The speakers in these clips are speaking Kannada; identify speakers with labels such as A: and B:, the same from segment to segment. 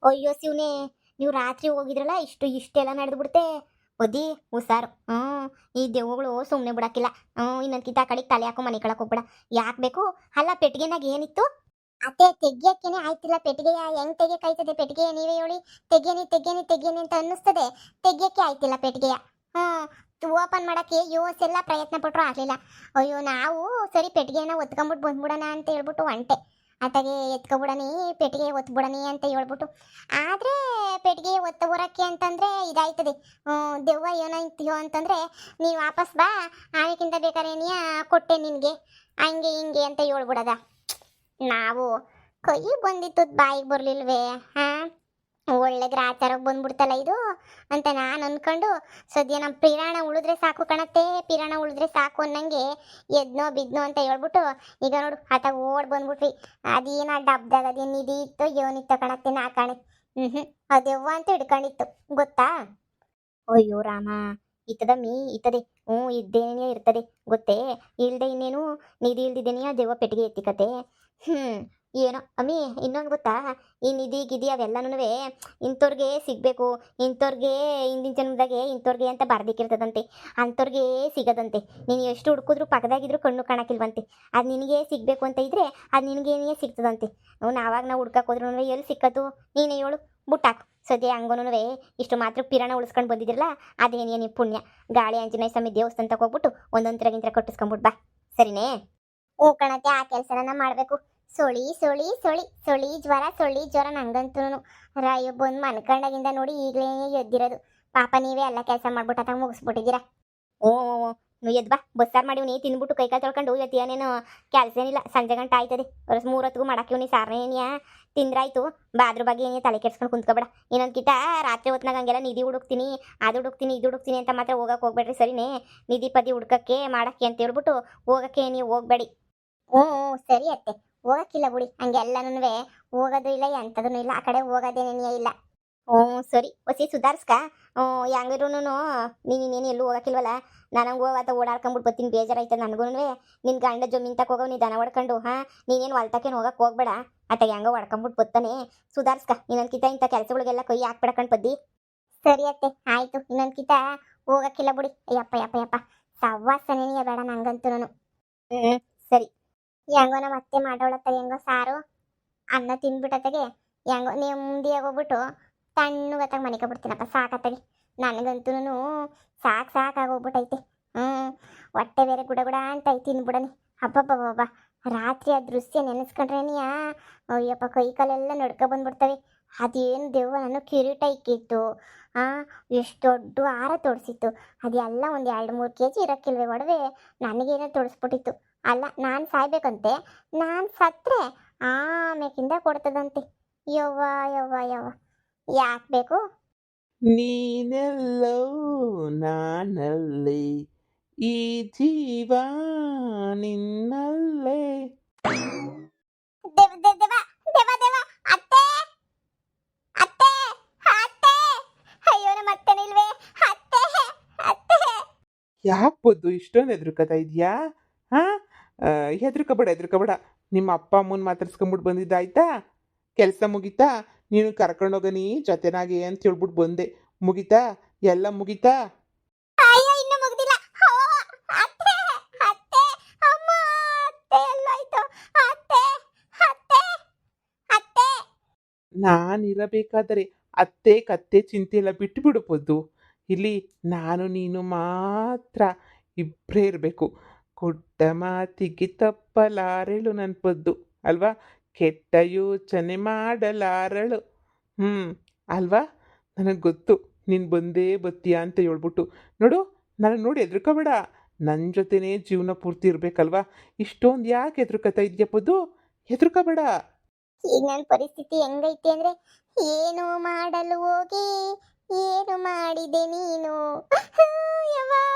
A: ಅಯ್ಯೋ ಶಿವನೇ, ನೀವು ರಾತ್ರಿ ಹೋಗಿದ್ರಲ್ಲ ಇಷ್ಟೆಲ್ಲ ನಡೆದು ಬಿಡುತ್ತೆ. ಒದ್ದಿ ಹುಷಾರು. ಈ ದೆವ್ವಗಳು ಸುಮ್ಮನೆ ಬಿಡಾಕಿಲ್ಲ. ಇನ್ನೊಂದ್ಕಿಂತ ಆ ಕಡೆಗೆ ತಲೆ ಹಾಕೋ ಮನೆ ಕಳಕ್ ಹೋಗ್ಬೇಡ. ಯಾಕೆ ಬೇಕು? ಅಲ್ಲ ಪೆಟ್ಟಿಗೆನಾಗ ಏನಿತ್ತು? ಅತ್ತೆ ತೆಗಿಯಕ್ಕೇನೆ ಆಯ್ತಿಲ್ಲ ಪೆಟ್ಟಿಗೆಯ. ಹೆಂಗ್ ತೆಗಿಯಕಾಯ್ತದೆ ಪೆಟ್ಟಿಗೆಯ? ನೀವೇ ಹೇಳಿ. ತೆಗಿಯನಿ ಅಂತ ಅನ್ನಿಸ್ತದೆ. ತೆಗಿಯಕ್ಕೆ ಆಯ್ತಿಲ್ಲ ಪೆಟ್ಟಿಗೆಯ. ಹ್ಮ್ ಓಪನ್ ಮಾಡಕ್ಕೆ ಯೋಸೆಲ್ಲ ಪ್ರಯತ್ನ ಪಟ್ರು ಆಗ್ಲಿಲ್ಲ. ಅಯ್ಯೋ ನಾವು ಸರಿ ಪೆಟ್ಟಿಗೆನ ಒತ್ಕೊಂಡ್ಬಿಟ್ಟು ಬಂದ್ಬಿಡೋಣ ಅಂತ ಹೇಳ್ಬಿಟ್ಟು ಒಂಟೆ. ಅತ್ತಾಗೆ ಎತ್ಕೊಬಿಡನಿ ಪೆಟ್ಟಿಗೆ ಒತ್ಬಿಡನಿ ಅಂತ ಹೇಳ್ಬಿಟ್ಟು. ಆದ್ರೆ ಪೆಟ್ಟಿಗೆ ಒತ್ತ ಹೊರಕ್ಕೆ ಅಂತಂದ್ರೆ ಇದಾಯ್ತದೆ. ದೆವ್ವ ಏನಾಯ್ತೀಯೋ ಅಂತಂದ್ರೆ ನೀವು ವಾಪಸ್ ಬಾ, ಆಮೇಕಿಂತ ಬೇಕಾದ್ರೆ ನೀ ಕೊಟ್ಟೆ ನಿನ್ಗೆ ಹಂಗೆ ಹಿಂಗೆ ಅಂತ ಹೇಳ್ಬಿಡದ. ನಾವು ಕೈ ಬಂದಿತ್ತು ಬಾಯಿಗೆ ಬರ್ಲಿಲ್ವೇ? ಹಾ, ಒಳ್ಳೆ ಗ್ರಾಚಾರಕ್ಕೆ ಬಂದ್ಬಿಡ್ತಲ್ಲ ಇದು ಅಂತ ನಾನು ಅನ್ಕೊಂಡು ಸದ್ಯ ನಮ್ಮ ಪಿರಾಣ ಉಳಿದ್ರೆ ಸಾಕು ಕಣತ್ತೆ, ಪಿರಾಣ ಉಳಿದ್ರೆ ಸಾಕು ಅನ್ನಂಗೆ ಎದ್ನೋ ಬಿದ್ನೋ ಅಂತ ಹೇಳ್ಬಿಟ್ಟು ಈಗ ನೋಡು ಆತ ಓಡ್ ಬಂದ್ಬಿಟ್ವಿ. ಅದೇನ ಡಬ್ದಾಗ ಅದೇನು ನಿಧಿ ಇತ್ತು ಯೋನಿತ್ತು ಕಣತ್ತೆ. ನಾ ಕಾಣೆ ಅದೆವ್ವ ಅಂತ ಹಿಡ್ಕೊಂಡಿತ್ತು ಗೊತ್ತಾ? ಅಯ್ಯೋ ರಾಮ, ಇತ್ತದ ಮೀ ಇತ್ತದೆ. ಇದ್ದೇನೇ ಇರ್ತದೆ ಗೊತ್ತೇ. ಇಲ್ದೆ ಇನ್ನೇನು ನಿಧಿ ಇಲ್ದಿದ್ದೇನೆಯ ದೆವ್ವ ಪೆಟ್ಟಿಗೆ ಎತ್ತಿಕತೆ. ಏನೋ ಅಮ್ಮಿ, ಇನ್ನೊಂದು ಗೊತ್ತಾ? ಈ ನಿಧಿ ಗಿಧಿ ಅವೆಲ್ಲನೂ ಇಂಥವ್ರಿಗೆ ಸಿಗಬೇಕು, ಇಂಥವ್ರಿಗೆ ಹಿಂದಿನ ಜನ್ಮದಾಗೆ ಇಂಥವ್ರಿಗೆ ಅಂತ ಬರ್ದಿಕ್ಕಿರ್ತದಂತೆ. ಅಂಥವ್ರಿಗೆ ಸಿಗದಂತೆ. ನೀನು ಎಷ್ಟು ಹುಡುಕಿದ್ರು ಪಕ್ಕದಾಗಿದ್ರು ಕಣ್ಣು ಕಾಣಕ್ಕಿಲ್ವಂತೆ. ಅದು ನಿನಗೆ ಸಿಗಬೇಕು ಅಂತ ಇದ್ರೆ ಅದು ನಿನಗೇನೇ ಸಿಗ್ತದಂತೆ. ನಾವು ಹುಡ್ಕಕ್ಕೆ ಹೋದ್ರೂ ಎಲ್ಲಿ ಸಿಕ್ಕತ್ತು? ನೀನೇ ಹೇಳು. ಬುಟ್ಟಾಕು ಸದ್ಯ ಹಂಗನೂ ಇಷ್ಟು ಮಾತ್ರ ಪಿರಾಣ ಉಳಿಸ್ಕೊಂಡು ಬಂದಿದ್ರಲ್ಲ, ಅದೇನೇ ನೀವು ಪುಣ್ಯ. ಗಾಳಿ ಆಂಜನೇಯ ಸ್ವಾಮಿ ದೇವಸ್ಥಾನಕ್ಕೆ ಹೋಗ್ಬಿಟ್ಟು ಒಂದೊಂದು ಗಿಂತ್ರ ಕಟ್ಟಿಸ್ಕೊಂಬಿಟ್ಟು ಬಾ, ಸರಿನೇ? ಹ್ಞೂ ಕಣತೆ, ಆ ಕೆಲಸನ ಮಾಡಬೇಕು. ಸೊಳಿ ಸೊಳಿ ಸೊಳಿ ಸೊಳಿ ಜ್ವರ ನಂಗಂತೂ ರಾಯೋ ಬಂದು ಮನ್ಕಂಡಾಗಿಂದ ನೋಡಿ ಈಗಲೇ ಎದ್ದಿರೋದು. ಪಾಪ ನೀವೇ ಎಲ್ಲ ಕೆಲಸ ಮಾಡ್ಬಿಟ್ಟು ಅತ್ತಾಗ ಮುಗಿಸ್ಬಿಟ್ಟಿದ್ದೀರಾ. ಓ ಎದ್ ಬಾ, ಬಸ್ಸಾರು ಮಾಡಿವ್ನಿ ತಿಂದ್ಬಿಟ್ಟು ಕೈಕಾಲು ತೊಳ್ಕೊಂಡು ಏನೇನು ಕೆಲಸ ಏನಿಲ್ಲ. ಸಂಜೆ ಗಂಟೆ ಆಯ್ತದೆ. 3 ಹೊತ್ತಿಗೂ ಮಾಡಾಕಿವ್ನಿ ಸಾರನೇನಿಯಾ ತಿಂದ್ರಾಯ್ತು. ಬಾ ಅದ್ರ ಬಗ್ಗೆ ಏನೇ ತಲೆ ಕೆಡ್ಸ್ಕೊಂಡು ಕುಂತ್ಕೊಬೇಡ. ಇನ್ನೊಂದು ಕಿಟ ರಾತ್ರಿ ಹೊತ್ನಾಗ ಹಂಗೆಲ್ಲ ನಿಧಿ ಹುಡುಕ್ತೀನಿ, ಅದು ಹುಡುಕ್ತೀನಿ ಇದು ಹುಡುಕ್ತೀನಿ ಅಂತ ಮಾತ್ರ ಹೋಗಕ್ಕೆ ಹೋಗ್ಬೇಡ್ರಿ, ಸರಿನೇ? ನಿಧಿ ಪದಿ ಹುಡ್ಕಕ್ಕೆ ಮಾಡಕ್ಕೆ ಅಂತ ಹೇಳ್ಬಿಟ್ಟು ಹೋಗಕ್ಕೆ ನೀವು ಹೋಗ್ಬೇಡಿ. ಹ್ಞೂ ಸರಿ ಅತ್ತೆ, ಹೋಗಕ್ಕಿಲ್ಲ ಬಿಡಿ. ಹಂಗೆಲ್ಲನೂ ಹೋಗೋದು ಇಲ್ಲ ಎಂಥದೂ ಇಲ್ಲ. ಆ ಕಡೆ ಹೋಗೋದೇನೇ ಇಲ್ಲ. ಸರಿ ಹೊಸಿ ಸುಧಾರಿಸ್ಕ. ಹೆಂಗಿರೂ ನೀನೇನು ಎಲ್ಲೂ ಹೋಗಕ್ಕಿಲ್ವಲ್ಲ. ನನಗೆ ಹೋಗತ್ತ ಓಡಾಡ್ಕೊಂಬಿಟ್ಟು ಬರ್ತೀನಿ, ಬೇಜಾರಾಯ್ತದೆ ನನಗೂ. ನಿನ್ನ ಗಂಡ ಜಮೀನ್ ತಕ ಹೋಗವ್, ನೀ ದನ ಹೊಡ್ಕೊಂಡು. ನೀನೇನು ಹೊಲ್ತಕ್ಕೇನು ಹೋಗಕ್ಕೆ ಹೋಗ್ಬೇಡ. ಆತ ಹೆಂಗೋ ಹೊಡ್ಕೊಂಬಿಟ್ಟು ಬರ್ತಾನೆ. ಸುಧಾರಿಸ್ಕ. ಇನ್ನೊಂದ್ಕಿತ ಇಂಥ ಕೆಲಸಗಳಿಗೆಲ್ಲ ಕೈ ಹಾಕ್ಬಿಡಕಂಡು ಬದ್ದಿ. ಸರಿ ಅತ್ತೆ ಆಯ್ತು. ಇನ್ನೊಂದ್ಕಿತ ಹೋಗಕ್ಕಿಲ್ಲ ಬಿಡಿ. ಯಪ್ಪ ಸವ್ವಾಸನೇ ಬೇಡ ನಂಗಂತೂ. ಸರಿ. ಹೆಂಗೋ ನಮ್ಮ ಅತ್ತೆ ಮಾಡೋಳತ್ತ ಹೆಂಗೋ ಸಾರು ಅನ್ನ ತಿಂದ್ಬಿಟ್ಟತೆಗೆ ಹೆಂಗೋ ನೆಮ್ಮದಿಯಾಗಿ ಹೋಗ್ಬಿಟ್ಟು ತಣ್ಣಗತ್ತಾಗ ಮನೆಗೆ ಬಿಡ್ತೀನಪ್ಪ. ಸಾಕತ್ತಾಗೆ ನನಗಂತೂ ಸಾಕಾಗೋಗ್ಬಿಟ್ಟೈತೆ. ಹೊಟ್ಟೆ ಬೇರೆ ಗುಡ ಅಂತ ಐತಿ ತಿನ್ಬಿಡನಿ. ಹಬ್ಬಬ್ಬಬ್ಬ, ರಾತ್ರಿ ಆ ದೃಶ್ಯ ನೆನೆಸ್ಕೊಂಡ್ರೇನಿಯಾ ಅಯ್ಯಪ್ಪ ಕೈ ಕಾಲೆಲ್ಲ ನಡ್ಕೊ ಬಂದ್ಬಿಡ್ತವೆ. ಅದೇನು ದೆವ್ವ ನಾನು ಕಿರೀಟ ಇಕ್ಕಿತ್ತು. ಎಷ್ಟು ದೊಡ್ಡ ಹಾರ ತೋರಿಸಿತ್ತು. ಅದೆಲ್ಲ ಒಂದು 2-3 kg ಇರೋಕ್ಕಿಲ್ವೇ ಒಡವೆ. ನನಗೇನೋ ತೋರಿಸ್ಬಿಟ್ಟಿತ್ತು. ಅಲ್ಲ ನಾನು ಸಾಯ್ಬೇಕಂತೆ. ನಾನು ಸತ್ರೆ ಆಮೇಕಿಂದ ಕೊಡ್ತದಂತೆ. ಯವ್ವ ಯಾಕೆ ಬೇಕು?
B: ನೀನೆಲ್ಲೋ ನಾನಲ್ಲಿ, ಈ ಜೀವ ನಿನ್ನಲ್ಲೇ.
A: ದೇವ ದೇವ ದೇವ ದೇವ ಅತ್ತೆ ಅತ್ತೆ ಅತ್ತೆ, ಅಯ್ಯೋ ನಮ್ಮ ಅತ್ತೆನೇ ಇಲ್ವೇ? ಅತ್ತೆ ಅತ್ತೆ.
B: ಯಾಕೆ ಬದ್ದು ಇಷ್ಟೊಂದು ಹೆದರ್ಕತಾ ಇದೆಯಾ? ಹೆದರ್ಕಬೇಡ. ನಿಮ್ಮ ಅಪ್ಪ ಅಮ್ಮನ ಮಾತಾಡ್ಸ್ಕೊಂಬಿಟ್ಟು ಬಂದಿದ್ದಾಯ್ತಾ? ಕೆಲಸ ಮುಗೀತಾ? ನೀನು ಕರ್ಕೊಂಡೋಗನಿ ಜೊತೆನಾಗೆ ಅಂತ ಹೇಳ್ಬಿಟ್ಟು ಬಂದೆ. ಮುಗೀತಾ? ಎಲ್ಲ ಮುಗೀತಾ?
A: ಅಯ್ಯೋ ಇನ್ನು ಮುಗ್ದಿಲ್ಲ. ಅತ್ತೆ ಅತ್ತೆ ಅಮ್ಮ, ಅತ್ತೆ ಎಲ್ಲೋಯ್ತು? ಅತ್ತೆ ಅತ್ತೆ ಅತ್ತೆ.
B: ನಾನಿರಬೇಕಾದರೆ ಅತ್ತೆ ಕತ್ತೆ ಚಿಂತೆ ಎಲ್ಲ ಬಿಟ್ಟು ಬಿಡ್ಬೋದು. ಇಲ್ಲಿ ನಾನು ನೀನು ಮಾತ್ರ ಇಬ್ಬರೇ ಇರಬೇಕು. ಕೊಟ್ಟ ಮಾತಿಗೆ ತಪ್ಪಲಾರೆಳು ನನ್ನ ಪದ್ದು ಅಲ್ವಾ? ಕೆಟ್ಟ ಯೋಚನೆ ಮಾಡಲಾರಳು. ಅಲ್ವಾ? ನನಗೆ ಗೊತ್ತು ನೀನು ಬಂದೇ ಬತ್ತೀಯ ಅಂತ ಹೇಳ್ಬಿಟ್ಟು. ನೋಡು, ನನಗೆ ನೋಡಿ ಹೆದರ್ಕೋಬೇಡ. ನನ್ನ ಜೊತೆನೇ ಜೀವನ ಪೂರ್ತಿ ಇರಬೇಕಲ್ವಾ? ಇಷ್ಟೊಂದು ಯಾಕೆ ಹೆದರ್ಕತಾ ಇದೆಯಾ ಪದ್ದು? ಹೆದರ್ಕೋಬೇಡ.
A: ಈಗ ನನ್ನ ಪರಿಸ್ಥಿತಿ ಹೆಂಗೈತೆ ಅಂದ್ರೆ, ಏನು ಮಾಡಲು ಹೋಗಿ ಏನು ಮಾಡಿದೆ ನೀನು?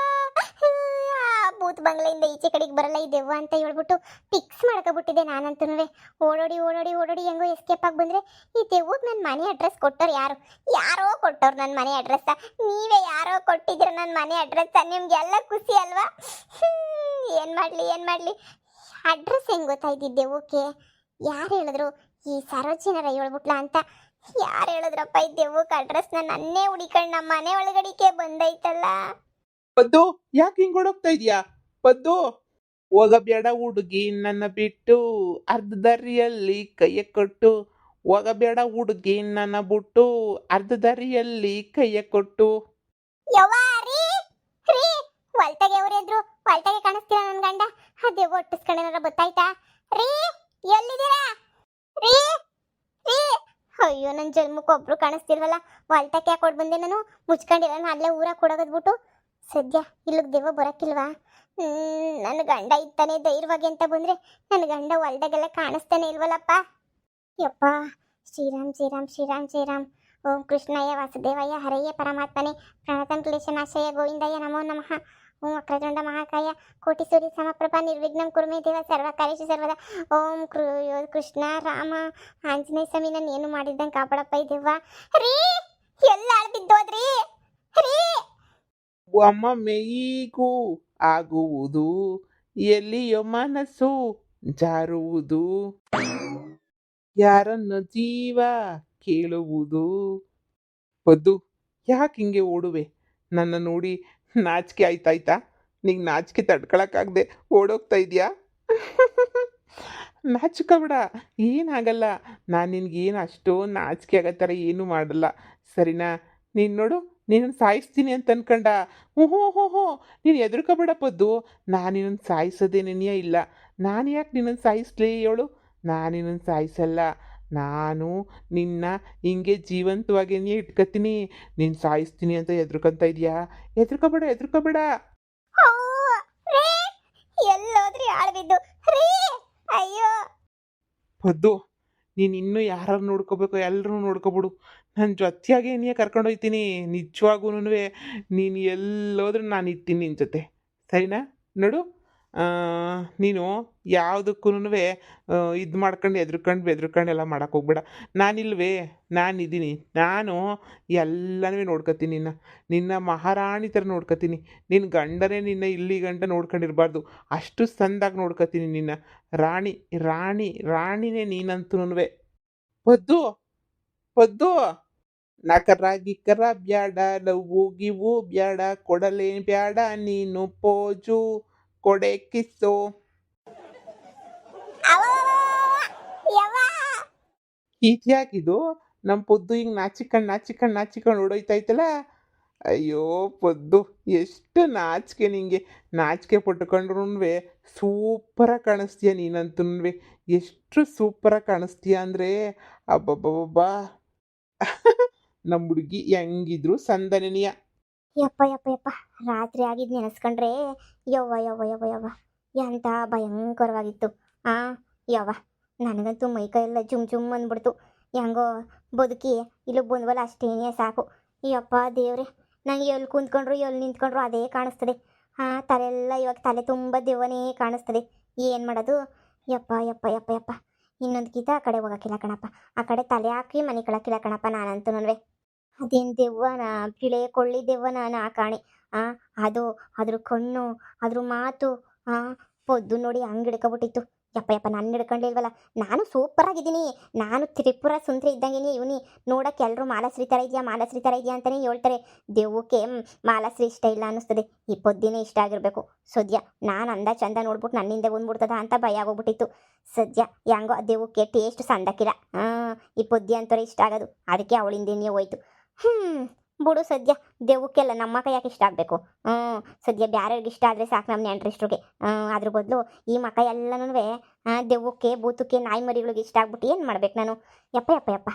A: ಭೂತ್ ಬಂಗ್ಲೆಯಿಂದ ಈಚೆ ಕಡೆಗೆ ಬರಲ್ಲ ಈ ದೆವ್ವ ಅಂತ ಹೇಳ್ಬಿಟ್ಟು ಫಿಕ್ಸ್ ಮಾಡ್ಕೊಬಿಟ್ಟಿದ್ದೆ ನಾನಂತೂ. ಓಡೋಡಿ ಹೆಂಗೋ ಎಸ್ಕೇಪ್ ಆಗಿ ಬಂದ್ರೆ ಈ ದೆವ್ವಕ್ಕೆ ನನ್ನ ಮನೆ ಅಡ್ರೆಸ್ ಕೊಟ್ಟವ್ರು ಯಾರೋ ಕೊಟ್ಟವ್ರು ನನ್ನ ಮನೆ ಅಡ್ರೆಸ್ಸ. ನೀವೇ ಯಾರೋ ಕೊಟ್ಟಿದ್ದೀರ ನನ್ನ ಮನೆ ಅಡ್ರೆಸ್ಸ. ನಿಮ್ಗೆಲ್ಲ ಖುಷಿ ಅಲ್ವಾ? ಏನು ಮಾಡಲಿ ಅಡ್ರೆಸ್ ಹೆಂಗೆ ಗೊತ್ತಾಯ್ತಿದ್ದೆ? ಓಕೆ, ಯಾರು ಹೇಳಿದ್ರು? ಈ ಸರೋಜಿನರ ಹೇಳ್ಬಿಟ್ಲ ಅಂತ ಯಾರು ಹೇಳಿದ್ರಪ್ಪ ಈ ದೆವ್ವಕ್ಕೆ ಅಡ್ರೆಸ್ನ ನನ್ನೇ ಹುಡಿಕೊಂಡು ನಮ್ಮ ಮನೆ ಒಳಗಡಿಕೆ ಬಂದೈತಲ್ಲ.
B: ಪದ್ದು ಯಾಕೆ ಹಿಂಗ್ ಓಡೋಗ್ತಾ ಇದೀಯಾ? ಪದ್ದು ಹೋಗಬೇಡ ಹುಡುಗಿ ನನ್ನ ಬಿಟ್ಟು, ಅರ್ಧ ದಾರಿಯಲ್ಲಿ ಕೈಯ ಕೊಟ್ಟು. ಹೋಗಬೇಡ ಹುಡುಗಿ ನನ್ನ ಬಿಟ್ಟು, ಅರ್ಧ ದಾರಿಯಲ್ಲಿ ಕೈಯ ಕೊಟ್ಟು.
A: ಯವ್ವ ರೀ ರೀ ಹೊಲ್ತಾಗೆ ಅವ್ರೆದ್ರು ಹೊಲ್ತಾಗೆ ಕಾಣಿಸ್ತೀರ ನನ್ ಗಂಡ. ಅದೇ ಒಟ್ಟಿಸ್ಕೊಂಡೇನಾರ ಗೊತ್ತಾಯ್ತಾ? ರೀ ಎಲ್ಲಿದ್ದೀರಾ ರೀ ರೀ? ಅಯ್ಯೋ ನನ್ನ ಜನ್ಮಕ್ಕೆ ಒಬ್ರು ಕಾಣಿಸ್ತಿಲ್ವಲ್ಲ. ಹೊಲ್ತಕ್ಕೆ ಯಾಕೆ ಕೊಡ್ ಬಂದೆ ನಾನು? ಮುಚ್ಕೊಂಡಿಲ್ಲ ಅಲ್ಲೇ ಊರಾಗ ಕೊಡೋಗದ್ಬಿಟ್ಟು. ಸದ್ಯ ಇಲ್ಲಿಗೆ ದೆವ್ವ ಬರಕ್ಕಿಲ್ವಾ? ನನ್ನ ಗಂಡ ಇತ್ತಾನೆ ಧೈರ್ಯವಾಗಿ ಅಂತ ಬಂದ್ರೆ ನನ್ನ ಗಂಡ ಹೊಲ್ದಾಗೆಲ್ಲ ಕಾಣಿಸ್ತಾನೆ ಇಲ್ವಲ್ಲಪ್ಪ. ಯಪ್ಪ ಶ್ರೀರಾಮ್ ಶ್ರೀರಾಮ್ ಶ್ರೀರಾಮ್ ಶ್ರೀರಾಮ್. ಓಂ ಕೃಷ್ಣಯ್ಯ ವಾಸುದೇವಯ್ಯ ಹರಯ್ಯ ಪರಮಾತ್ಮನೆ ಪ್ರಣತಂ ಕ್ಲೇಶನಾಶಯ ಗೋವಿಂದಯ್ಯ ನಮೋ ನಮಃ. ಓಂ ವಕ್ರತುಂಡ ಮಹಾಕಾಯ ಕೋಟಿ ಸೂರ್ಯ ಸಮಪ್ರಭಾ ನಿರ್ವಿಘ್ನಂ ಕುರು ಮೇ ದೇವ ಸರ್ವಕಾರ್ಯೇಷು ಸರ್ವದಾ. ಓಂ ಕೃಷ್ಣ ರಾಮ ಆಂಜನೇಯ ಸ್ವಾಮಿ ನಾನು ಏನು ಮಾಡಿದ್ದಂಗೆ ಕಾಪಾಡಪ್ಪ ಈ ದೆವ್ವ. ರೀ ಎಲ್ಲ ಬಿದ್ದೋದ್ರಿ ರೀ?
B: ಒಮ್ಮೊಮ್ಮೆ ಈಗೂ ಆಗುವುದು, ಎಲ್ಲಿಯೋ ಮನಸ್ಸು ಜಾರುವುದು, ಯಾರನ್ನು ಜೀವ ಕೇಳುವುದು. ಪದ್ದು ಯಾಕೆ ಹಿಂಗೆ ಓಡುವೆ? ನನ್ನ ನೋಡಿ ನಾಚಿಕೆ ಆಯ್ತಾಯ್ತಾ? ನಿಂಗೆ ನಾಚಿಕೆ ತಡ್ಕೊಳಕ್ಕಾಗದೆ ಓಡೋಗ್ತಾ ಇದೆಯಾ? ನಾಚಿಕೋಬೇಡ, ಏನಾಗಲ್ಲ. ನಾನು ನಿನ್ಗೇನು ಅಷ್ಟೊಂದು ನಾಚಿಕೆ ಆಗೋ ಥರ ಏನೂ ಮಾಡಲ್ಲ, ಸರಿನಾ? ನೀನು ನೋಡು, ನೀನನ್ನು ಸಾಯಿಸ್ತೀನಿ ಅಂತ ಅನ್ಕಂಡ. ಹ್ಞೂ ಹ್ಞೂ ಹ್ಞೂ ಹ್ಞೂ ನೀನು ಹೆದರ್ಕೋಬೇಡ ಪದ್ದು. ನಾನು ನಿನ್ನನ್ನು ಸಾಯಿಸೋದೇ ನೆನೆಯ ಇಲ್ಲ. ನಾನು ಯಾಕೆ ನಿನ್ನನ್ನು ಸಾಯಿಸ್ಲಿ ಹೇಳು? ನಾನು ನಿನ್ನನ್ನು ಸಾಯಿಸಲ್ಲ. ನಾನು ನಿನ್ನ ಹಿಂಗೆ ಜೀವಂತವಾಗಿಯೇ ಇಟ್ಕೊತೀನಿ. ನೀನು ಸಾಯಿಸ್ತೀನಿ ಅಂತ ಹೆದರ್ಕೊಂತ ಇದೆಯಾ? ಹೆದರ್ಕೋಬೇಡ ಹೆದರ್ಕೋಬೇಡ.
A: ಎಲ್ಲೋದ್ರಿ ಆಳ್ಬಿದ್ದು ರೀ? ಅಯ್ಯೋ
B: ಪದ್ದು ನೀನು ಇನ್ನೂ ಯಾರು ನೋಡ್ಕೋಬೇಕು ಎಲ್ಲರೂ ನೋಡ್ಕೊಬಿಡು. ನನ್ನ ಜೊತೆಯಾಗೆ ನೀ ಕರ್ಕೊಂಡೋಗ್ತೀನಿ. ನಿಜವಾಗೂ ನೀನು ಎಲ್ಲೋದ್ರೂ ನಾನು ಇರ್ತೀನಿ ನಿನ್ನ ಜೊತೆ, ಸರಿನಾ? ನೋಡು, ನೀನು ಯಾವುದಕ್ಕೂ ಇದು ಮಾಡ್ಕೊಂಡು ಬೆದ್ರಕೊಂಡು ಎಲ್ಲ ಮಾಡೋಕೆ ಹೋಗ್ಬೇಡ. ನಾನಿಲ್ವೇ, ನಾನಿದ್ದೀನಿ. ನಾನು ಎಲ್ಲನೂ ನೋಡ್ಕೊತೀನಿ. ನಿನ್ನ ಮಹಾರಾಣಿ ಥರ ನೋಡ್ಕೊತೀನಿ. ನಿನ್ನ ಗಂಡನೇ ನಿನ್ನ ಇಲ್ಲಿ ಗಂಟ ನೋಡ್ಕೊಂಡಿರಬಾರ್ದು, ಅಷ್ಟು ಸಂದಾಗಿ ನೋಡ್ಕೊತೀನಿ ನಿನ್ನ. ರಾಣಿ ರಾಣಿ ರಾಣಿನೇ ನೀನಂತೂ. ಪದ್ದು ಪದ್ದು ನಕರ ಗಿಕ್ಕರ ಬ್ಯಾಡ, ಲವ್ವು ಗಿವು ಬ್ಯಾಡ, ಕೊಡಲೇ ಬ್ಯಾಡ ನೀನು ಪೋಜು, ಕೊಡೆ ಕಿಸ್ಸು. ಇದ್ಯಾಕಿದು? ನಮ್ಮ ಪೊದ್ದು ಹಿಂಗೆ ನಾಚಿಕೊಂಡು ಓಡೋಯ್ತಾಯ್ತಲ್ಲ. ಅಯ್ಯೋ ಪೊದ್ದು, ಎಷ್ಟು ನಾಚಿಕೆ ನಿಂಗೆ. ನಾಚಿಕೆ ಪಟ್ಟುಕೊಂಡ್ರೂ ಸೂಪರಾಗಿ ಕಾಣಿಸ್ತೀಯ ನೀನಂತೂ. ಎಷ್ಟು ಸೂಪರಾಗಿ ಕಾಣಿಸ್ತೀಯ ಅಂದರೆ ಅಬ್ಬಬ್ಬಬ್ಬಾ. ನಮ್ಮ ಹುಡುಗಿ ಹೆಂಗಿದ್ರು ಸಂದನೀಯ.
A: ಯಪ್ಪ ಯಪ್ಪ ಯಪ್ಪ ರಾತ್ರಿ ಆಗಿದ್ದು ನೆನೆಸ್ಕೊಂಡ್ರೆ ಯವ್ವ ಯವ್ವ ಯವ್ವ ಯವ್ವ ಎಂಥ ಭಯಂಕರವಾಗಿತ್ತು. ಆ ಯವ್ವ ನನಗಂತೂ ಮೈಕೈ ಎಲ್ಲ ಜುಮ್ ಅಂದ್ಬಿಡ್ತು. ಹೆಂಗೋ ಬದುಕಿ ಇಲ್ಲಿಗೆ ಬಂದ್ವಲ್ಲ ಅಷ್ಟೇನೇ ಸಾಕು. ಯಪ್ಪ ದೇವ್ರೆ, ನಂಗೆ ಎಲ್ಲಿ ಕುಂತ್ಕೊಂಡ್ರು ಎಲ್ಲಿ ನಿಂತ್ಕೊಂಡ್ರು ಅದೇ ಕಾಣಿಸ್ತದೆ. ತಲೆಲ್ಲ ಇವಾಗ ತಲೆ ತುಂಬ ದೆವ್ವನೇ ಕಾಣಿಸ್ತದೆ. ಏನು ಮಾಡೋದು? ಯಪ್ಪ ಯಪ್ಪ ಯಪ್ಪ ಯಪ್ಪ ಇನ್ನೊಂದು ಗೀತ ಆ ಕಡೆ ಹೋಗೋಕ್ಕಿಲ್ಲ ಕಣಪ್ಪ. ಆ ಕಡೆ ತಲೆ ಹಾಕಿ ಮನೆ ಕಳಕ್ಕಿಲ್ಲ ಕಣಪ್ಪ ನಾನಂತೂ. ಅದೇನು ದೆವ್ವನ, ಪಿಳೆ ಕೊಳ್ಳಿ ದೆವ್ವನ ನಾ ಕಾಣೆ. ಅದು ಅದ್ರ ಕಣ್ಣು, ಅದ್ರ ಮಾತು, ಪೊದ್ದು ನೋಡಿ ಹಂಗೆ ಹಿಡ್ಕೊಬಿಟ್ಟಿತ್ತು. ಯಪ್ಪ ಯಪ್ಪ ನನ್ನ ಹಿಡ್ಕೊಂಡಿಲ್ವಲ್ಲ. ನಾನು ಸೂಪರಾಗಿದ್ದೀನಿ. ನಾನು ತ್ರಿಪುರ ಸುಂದರಿ ಇದ್ದಂಗೆ ಇವನಿ. ನೋಡೋಕ್ಕೆ ಎಲ್ಲರೂ ಮಾಲಾಶ್ರೀ ಥರ ಇದೆಯಾ ಅಂತಲೇ ಹೇಳ್ತಾರೆ. ದೆವ್ವಕ್ಕೆ ಮಾಲಾಶ್ರೀ ಇಷ್ಟ ಇಲ್ಲ ಅನ್ನಿಸ್ತದೆ. ಈ ಪೊದ್ದಿನೇ ಇಷ್ಟ ಆಗಿರಬೇಕು. ಸದ್ಯ ನಾನು ಅಂದ ಚಂದ ನೋಡ್ಬಿಟ್ಟು ನನ್ನಿಂದ ಬಂದ್ಬಿಡ್ತದ ಅಂತ ಭಯ ಆಗೋಗ್ಬಿಟ್ಟಿತ್ತು. ಸದ್ಯ ಹೆಂಗೋ ಆ ದೆವ್ವಕ್ಕೆ ಟೇಸ್ಟ್ ಸಂದಕ್ಕಿಲ್ಲ. ಈ ಪೊದ್ದಿ ಅಂತಾರೆ ಇಷ್ಟ ಆಗೋದು, ಅದಕ್ಕೆ ಅವಳಿಂದೇನೇ ಹೋಯ್ತು. ಬಿಡು ಸದ್ಯ, ದೆವ್ವಕ್ಕೆಲ್ಲ ನಮ್ಮ ಮಕ್ಕ ಯಾಕೆ ಇಷ್ಟ ಆಗಬೇಕು? ಸದ್ಯ ಬ್ಯಾರೆಯವ್ರಿಗೆ ಇಷ್ಟ ಆದರೆ ಸಾಕು ನಮ್ಮ ನೆಂಟ್ರಿಷ್ಟ್ರಿಗೆ. ಅದ್ರ ಬದಲು ಈ ಮಕ್ಕ ಎಲ್ಲನೂ ದೆವ್ವಕ್ಕೆ ಬೂತಕ್ಕೆ ನಾಯಿ ಮರಿಗಳಿಗೆ ಇಷ್ಟ ಆಗ್ಬಿಟ್ಟು ಏನು ಮಾಡ್ಬೇಕು ನಾನು? ಯಪ್ಪ ಯಪ್ಪ ಯಪ್ಪ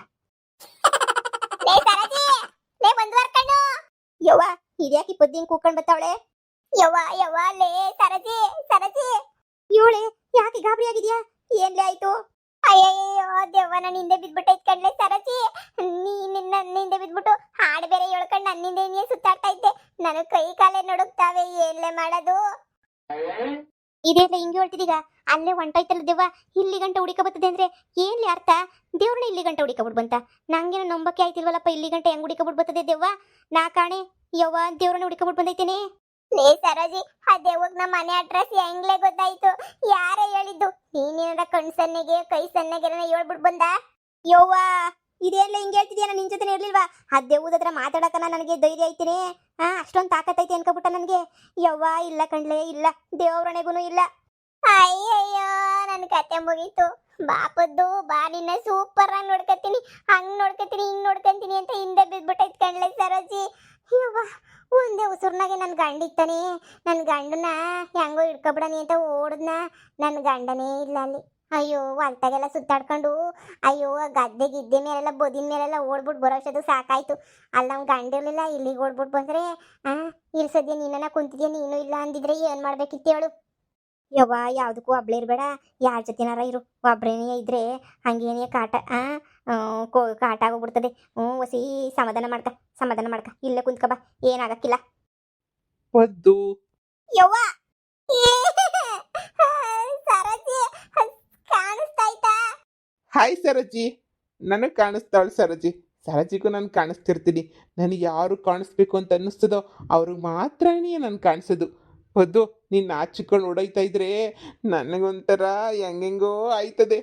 A: ಯವ್ವ ಇದ್ಯಾಕೆ ಪದ್ದಿ ಹಿಂಗೆ ಕೂಕೊಂಡು ಬರ್ತಾವಳೆ? ಯವ್ವ ಯವ್ವ ಲೇ ಸರಜಿ ಸರಜಿ ಇವಳೆ ಯಾಕೆ ಗಾಬರಿ ಆಗಿದ್ಯಾ? ಏನ್ಲೇ ಆಯ್ತು? ಅಯ್ಯಯ್ಯೋ ದೆವ್ವನ ನಿಂದೆ ಬಿದ್ಬಿಟ್ಟೈತ್ ಕಣ್ಲೆ ಸರಜಿ. ನನ್ನಿಂದೆ ಬಿದ್ಬಿಟ್ಟು ಹಾಡು ಬೇರೆ ಹೇಳ್ಕೊಂಡು ನನ್ನಿಂದ ಏನೇ ಸುತ್ತಾಡ್ತಾ ಇದ್ದೆ. ನನಗೆ ಕೈ ಕಾಲೇ ನಡುಕ್ತಾವೆ, ಏನ್ಲೇ ಮಾಡೋದು? ಇದೆಲ್ಲ ಹಿಂಗೆ ಹೇಳ್ತಿದೀಗ ಅಲ್ಲೇ ಹೊಂಟೋಯ್ತಲ್ಲ ದೆವ್ವ. ಇಲ್ಲಿ ಗಂಟೆ ಹುಡಿಕ ಬರ್ತದೆ ಅಂದ್ರೆ ಏನ್ಲಿ ಅರ್ಥ? ದೇವ್ರನ್ನ ಇಲ್ಲಿ ಗಂಟೆ ಹುಡಿಕಬಿಟ್ಟು ಬಂತ? ನಂಗೇನು ನಂಬಕ್ಕೆ ಆಯ್ತಿಲ್ವಲ್ಲಪ್ಪ. ಇಲ್ಲಿ ಗಂಟೆ ಹೆಂಗ್ ಹುಡಿಕಬಿಟ್ಟು ಬರ್ತದೆ ದೆವ್ವ? ನಾ ಕಾಣೆ ಯವ್ವ ದೇವ್ರನ್ನ ಹುಡಿಕಬಿಟ್ಟು ಬಂದೈತೇನೆ. ಲೇ ಸರೋಜಿ, ಆ ದೆವ್ವಗ್ ನಮ್ಮ ಮನೆ ಅಡ್ರೆಸ್ ಹೆಂಗ್ಲೇ ಗೊತ್ತಾಯ್ತು? ಯಾರೇ ಹೇಳಿದ್ದು? ನೀನೇನಾರ ಕಣ್ ಸನ್ನೆಗೆ ಕೈ ಸನ್ನೆಗೆ ಹೇಳ್ಬಿಟ್ಟು ಬಂದ? ಯವ್ವ ಇದೇನಿಲ್ಲ ಹಿಂಗೆ ಹೇಳ್ತಿದ್ಯಾ, ನಾನು ನಿನ್ ಜೊತೆ ಇರ್ಲಿಲ್ವಾ? ಆ ದೇವ್ದ ಹತ್ರ ಮಾತಾಡಕನ ನನಗೆ ಧೈರ್ಯ ಐತಿನೇ. ಅಷ್ಟೊಂದು ತಾಕತ್ತೈತಿ ಅನ್ಕೊಬಿಟ್ಟ ನನಗೆ. ಯವ್ವ ಇಲ್ಲ ಕಣ್ಲೆ, ಇಲ್ಲ, ದೇವ್ರಣೆಗೂ ಇಲ್ಲ. ಅಯ್ಯಯ್ಯೋ, ನನ್ನ ಕತೆ ಮುಗೀತು. ಬಾಪದ್ದು ಬಾ, ನಿನ್ನ ಸೂಪರ್ ಆಗಿ ನೋಡ್ಕತೀನಿ, ಹಂಗ್ ನೋಡ್ಕತೀನಿ, ಹಿಂಗ್ ನೋಡ್ಕಂತೀನಿ ಅಂತ ಹಿಂದೆ ಬಿದ್ಬಿಟ್ಟೈತ್ ಕಣ್ಲೆ ಸರೋಜಿ. ಯವ್ವ, ಒಂದೇ ಉಸುರ್ನಾಗೆ ನನ್ನ ಗಂಡ ಇತ್ತಾನೆ. ನನ್ನ ಗಂಡನ ಹೆಂಗೋ ಹಿಡ್ಕೊಬಿಡನಿ ಅಂತ ಓಡದ್ನ, ನನ್ನ ಗಂಡನೇ ಇಲ್ಲ ಅಲ್ಲಿ. ಅಯ್ಯೋ, ಹೊಲ್ತಾಗೆಲ್ಲ ಸುತ್ತಾಡ್ಕೊಂಡು, ಅಯ್ಯೋ ಗದ್ದೆ ಗಿದ್ದೆ ಮೇಲೆಲ್ಲ ಬದಿನ ಮೇಲೆಲ್ಲ ಓಡ್ಬಿಟ್ಟು ಬರೋಷ್ಟದು ಸಾಕಾಯ್ತು. ಅಲ್ಲಿ ನಮ್ಮ ಗಂಡ ಇರಲಿಲ್ಲ, ಇಲ್ಲಿಗೆ ಓಡ್ಬಿಟ್ಟು ಬಂದ್ರೆ ಇಲ್ಲಿ ಸದ್ಯ ನೀನನ್ನ ಕುಂತಿದ್ಯಾ, ನೀನು ಇಲ್ಲ ಅಂದಿದ್ರೆ ಏನು ಮಾಡ್ಬೇಕಿತ್ತು ಹೇಳು? ಯವ್ವ, ಯಾವುದಕ್ಕೂ ಒಬ್ಳೇ ಇರಬೇಡ, ಯಾರ ಜೊತೆನಾರ ಇರು. ಒಬ್ರೇನೇ ಇದ್ರೆ ಹಂಗೇನೇ ಕಾಟ ಕಾಟ ಆಗೋಗ್ಬಿಡ್ತದೆ. ಹೊಸಿ ಸಮಾಧಾನ ಮಾಡ್ಕ, ಇಲ್ಲೇ ಕುಂತ್ಕ ಬಾ, ಏನಾಗಕ್ಕಿಲ್ಲ.
B: ಪದ್ದು.
A: ಯವ್ವ ಸರಜಿ, ಕಾಣಿಸ್ತಾಯ್ತಾ?
B: ಹಾಯ್ ಸರಜಿ. ನನಗೆ ಕಾಣಿಸ್ತಾಳು ಸರಜಿ. ಸರಜಿಗೂ ನಾನು ಕಾಣಿಸ್ತಿರ್ತೀನಿ. ನನಗೆ ಯಾರು ಕಾಣಿಸ್ಬೇಕು ಅಂತ ಅನ್ನಿಸ್ತದೋ ಅವ್ರಿಗೆ ಮಾತ್ರನೇ ನಾನು ಕಾಣಿಸೋದು. ಪದ್ದು, ನೀನು ನಾಚಿಕೊಂಡು ಓಡೈತಾ ಇದ್ರೆ ನನಗೊಂಥರ ಹೆಂಗೆಂಗೋ ಆಯ್ತದೆ.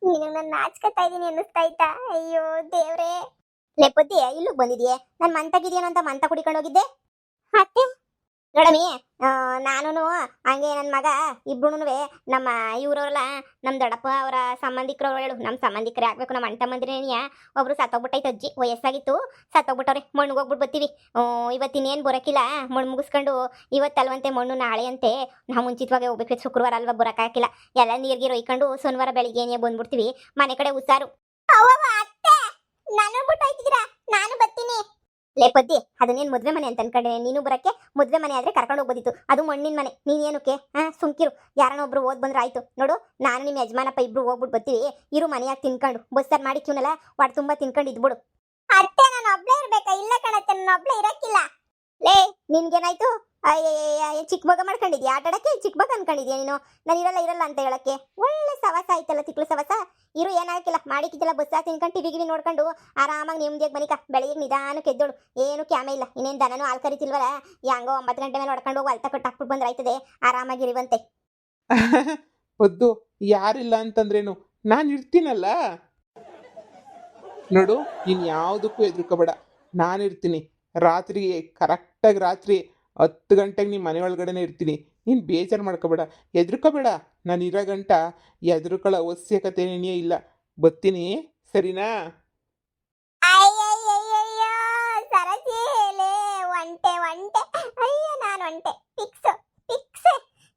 A: ನೀನು ನನ್ನ ನಾಚ್ಕೊತಾ ಇದೀನಿ ಅನ್ನಿಸ್ತಾಯ್ತಾ? ಅಯ್ಯೋ ದೇವ್ರೇ. ಲೇಪತಿ, ಇಲ್ಲಿಗೆ ಬಂದಿದ್ಯೆ? ನಾನು ಮಂತಾಗಿದ್ಯೇನೋ ಅಂತ ಮಂತ ಕುಡಿಕೊಂಡು ಹೋಗಿದ್ದೆ. ಮತ್ತೆ ನೋಡಮಿ, ನಾನು ಹಂಗೆ ನನ್ನ ಮಗ ಇಬ್ರುನುವೆ ನಮ್ಮ ಇವ್ರವ್ರಲ್ಲ, ನಮ್ಮ ದೊಡ್ಡಪ್ಪ ಅವರ ಸಂಬಂಧಿಕರವ್ರು ಹೇಳು. ನಮ್ಮ ಸಂಬಂಧಿಕರೇ ಆಗ್ಬೇಕು, ನಮ್ಮ ಅಣ್ಣ ಮಂದಿರೇನಿಯ. ಒಬ್ರು ಸತ್ತೋಗ್ಬಿಟ್ಟೈತೆ, ಅಜ್ಜಿ ವಯಸ್ಸಾಗಿತ್ತು, ಸತ್ತೋಗ್ಬಿಟ್ಟವ್ರೆ. ಮಣ್ಣಿಗೆ ಹೋಗ್ಬಿಟ್ಟು ಬರ್ತೀವಿ. ಇವತ್ತಿನೇನು ಬರೋಕ್ಕಿಲ್ಲ, ಮಣ್ಣು ಮುಗಿಸ್ಕೊಂಡು ಇವತ್ತಲ್ವಂತೆ ಮಣ್ಣು ನಾಳೆ ಅಂತೆ. ನಾವು ಮುಂಚಿತವಾಗಿ ಹೋಗ್ಬೇಕು, ಶುಕ್ರವಾರ ಅಲ್ವಾ, ಬರೋಕ್ಕಾಗಿಲ್ಲ. ಎಲ್ಲ ನೀರ್ಗೆ ಒಯ್ಕೊಂಡು ಶನಿವಾರ ಬೆಳಿಗ್ಗೆನೇ ಬಂದ್ಬಿಡ್ತೀವಿ. ಮನೆ ಕಡೆ ಹುಷಾರು. ನಾನು ಬರ್ತೀನಿ. ಲೇಪದ್ದಿ, ಅದನ್ನೇನು ಮದುವೆ ಮನೆ ಅಂತ ಅನ್ಕೊಂಡೆ ನೀನು ಬರಕ್ಕೆ? ಮದುವೆ ಮನೆ ಆದ್ರೆ ಕರ್ಕೊಂಡು ಹೋಗ್ಬೋದಿತ್ತು, ಅದು ಮಣ್ಣಿನ ಮನೆ. ನೀನೇನಕ್ಕೆ ಸುಮ್ಕಿರು, ಯಾರನ್ನ ಒಬ್ರು ಓದ್ ಬಂದ್ರೆ ಆಯ್ತು. ನೋಡು, ನಾನು ನಿಮ್ಮ ಯಜಮಾನಪ್ಪ ಇಬ್ರು ಹೋಗ್ಬಿಟ್ಟು ಬರ್ತೀವಿ. ಇರು ಮನೆಯಾಗ ತಿನ್ಕೊಂಡು, ಬಸ್ಸಾರು ಮಾಡಿಕ್ಯೂನಲ್ಲ, ಒಟ್ಟು ತುಂಬ ತಿನ್ಕೊಂಡು ಇದ್ಬಿಡು. ಅತ್ತೆ, ನಾನು ಒಬ್ಳೇ ಇರ್ಬೇಕಾ? ಇಲ್ಲ ಕಣತ್ತೆ, ನಾನು ಒಬ್ಳೇ ಇರಕ್ಕಿಲ್ಲ. ಲೇ, ನಿನ್ಗೇನಾಯ್ತು? ಚಿಕ್ಕ ಮಗ ಮಾಡ್ಕೊಂಡಿದ್ಯಾ ಆಟಾಡಕ್ಕೆ? ಚಿಕ್ಕ ಮಗ ಅನ್ಕೊಂಡಿದ್ಯಾ ನೀನು? ನಾನು ಇರಲ್ಲ ಅಂತ ಹೇಳಕ್ಕೆ? ಒಳ್ಳೆ ಸವಾಸ ಆಯ್ತಲ್ಲ, ತಿಕ್ಳು ಸವಾಸ. ಇರು, ಏನಾಗಿಲ್ಲ, ಮಾಡಿಕ್ಕಿದ್ದೆಲ್ಲ ಬಸ್ಸ ತಿನ್ಕೊಂಡು ಟಿವಿ ನೋಡ್ಕೊಂಡು ಆರಾಮಾಗಿ ನೆಮ್ಮದಿಯಾಗಿ ಬನಿಕ. ಬೆಳಿಗ್ಗೆ ನಿಧಾನಕ್ಕೆ ಎದ್ದೋಳು, ಏನು ಕ್ಯಾಮೆ ಇಲ್ಲ. ಇನ್ನೇನು ದನನೂ ಹಾಲು ಕರಿತಿಲ್ವಲ್ಲ, ಹೆಂಗೋ 9 ಗಂಟೆ ಮೇಲೆ ಹೊಡ್ಕೊಂಡು ಹೋಗಿ ಅಲ್ತ ಕಟ್ಟು ಹಾಕ್ಬಿಟ್ಟು ಬಂದ್ರೆ ಆಯ್ತದೆ, ಆರಾಮಾಗಿರಿವಂತೆ.
B: ಪದ್ದು, ಯಾರಿಲ್ಲ ಅಂತಂದ್ರೇನು, ನಾನು ಇರ್ತೀನಲ್ಲ. ನೋಡು, ನೀನು ಯಾವುದಕ್ಕೂ ಹೆದರ್ಕೋಬೇಡ, ನಾನಿರ್ತೀನಿ. ರಾತ್ರಿಗೆ ಕರೆಕ್ಟಾಗಿ ರಾತ್ರಿ 10 ಗಂಟೆಗೆ ನಿಮ್ಮ ಮನೆ ಒಳಗಡೆನೇ ಇರ್ತೀನಿ. ನೀನು ಬೇಜಾರು ಮಾಡ್ಕೋಬೇಡ, ಹೆದರ್ಕೋಬೇಡ. ನಾನು ಇರೋ ಗಂಟ ಹೆದರ್ಕೊಳ್ಳೋ ಅವಶ್ಯಕತೆನೇ ಇಲ್ಲ. ಬರ್ತೀನಿ, ಸರಿನಾ?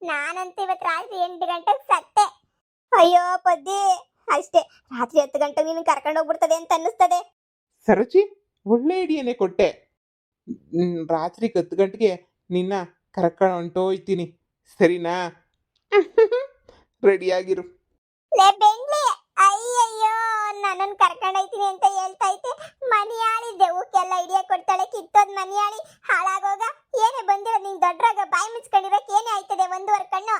A: ನಾನಂತೂ ಇವತ್ತು ರಾತ್ರಿ 8 ಗಂಟೆಗೆ ಸತ್ತೆ. ಅಯ್ಯೋ ಪದ್ದಿ, ಅಷ್ಟೇ, ರಾತ್ರಿ 10 ಗಂಟೆಗೆ ನೀನು ಕರ್ಕೊಂಡು ಹೋಗ್ಬಿಡ್ತದೆ ಅಂತ ಅನ್ನಿಸ್ತದೆ.
B: ಸರಜಿ, ಒಳ್ಳೆ ಐಡಿಯಾನೇ ಕೊಟ್ಟೆ. ರಾತ್ರಿ 10 ಗಂಟೆಗೆ ನಿನ್ನ ಕರ್ಕೊಂಡು ಹೊಂಟೋಯ್ತೀನಿ, ಸರಿನಾ? ರೆಡಿಯಾಗಿರು.
A: ಅಯ್ಯಯ್ಯೋ, ನನ್ನನ್ನು ಕರ್ಕೊಂಡೋಯ್ತೀನಿ ಅಂತ ಹೇಳ್ತಾ ಐತೆ. ಮನಿಯಾಳಿ ದೆವ್ವಕ್ಕೆಲ್ಲ ಐಡಿಯಾ ಕೊಡ್ತಾಳೆ, ಕಿತ್ತೋದ್ ಮನಿಯಾಳಿ ಹಾಳಾಗೋಗ. ಏನೇ ಬಂದಿರೋದು ನೀನ್ ದೊಡ್ಡರಾಗ ಬಾಯಿ ಮುಚ್ಕೊಂಡಿರೋಕೆ ಏನೇ ಆಯ್ತದೆ 1 ಕಣ್ಣು?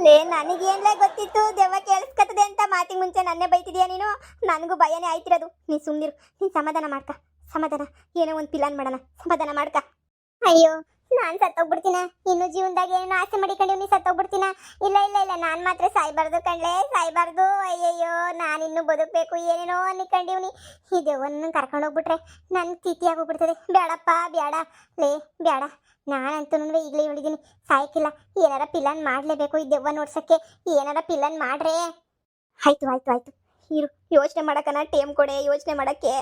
A: ಲೇ, ನನಗೇನ್ಲೇ ಗೊತ್ತಿತ್ತು ದೆವ್ವ ಕೇಳಿಸ್ಕತ್ತದೆ ಅಂತ? ಮಾತಿಗೆ ಮುಂಚೆ ನನ್ನೇ ಬೈತಿದ್ಯಾ ನೀನು? ನನಗೂ ಭಯನೇ ಆಯ್ತಿರೋದು. ನೀನು ಸುಮ್ಮನಿರು, ನೀನು ಸಮಾಧಾನ ಮಾಡ್ಕ, ಸಮಾಧಾನ. ಏನೋ ಒಂದು ಪ್ಲಾನ್ ಮಾಡೋಣ, ಸಮಾಧಾನ ಮಾಡ್ಕ. ಅಯ್ಯೋ, ನಾನು ಸತ್ತೋಗ್ಬಿಡ್ತೀನ? ಇನ್ನು ಜೀವನದಾಗ ಏನೋ ಆಸೆ ಮಾಡಿಕೊಂಡು ನೀ ಸತ್ತೋಗ್ಬಿಡ್ತೀನ? ಇಲ್ಲ, ನಾನು ಮಾತ್ರ ಸಾಯ್ಬಾರ್ದು ಕಣ್ಲೆ, ಸಾಯ್ಬಾರ್ದು. ಅಯ್ಯಯ್ಯೋ, ನಾನಿನ್ನು ಬದುಕಬೇಕು, ಏನೇನೋ ಅನ್ಕೊಂಡಿವ್ನಿ. ಈ ದೆವ್ವನ್ನ ಕರ್ಕೊಂಡು ಹೋಗ್ಬಿಟ್ರೆ ನನ್ನ ಸ್ಥಿತಿ ಆಗೋಗ್ಬಿಡ್ತದೆ. ಬೇಡಪ್ಪ, ಬೇಡ ಲೇ, ಬೇಡ. ನಾನಂತೂ ಈಗಲೇ ಹೇಳಿದ್ದೀನಿ, ಸಾಯ್ಕಿಲ್ಲ. ಏನಾರ ಪಿಲ್ಲನ್ ಮಾಡಲೇಬೇಕು ಈ ದೆವ್ವ ನೋಡ್ಸಕ್ಕೆ. ಏನಾರ ಪಿಲ್ಲನ್ ಮಾಡ್ರೆ ಆಯ್ತು. ಇರು, ಯೋಚನೆ ಮಾಡಕ್ಕನ ಟೈಮ್ ಕೊಡೆ, ಯೋಚನೆ ಮಾಡಕ್ಕೆ.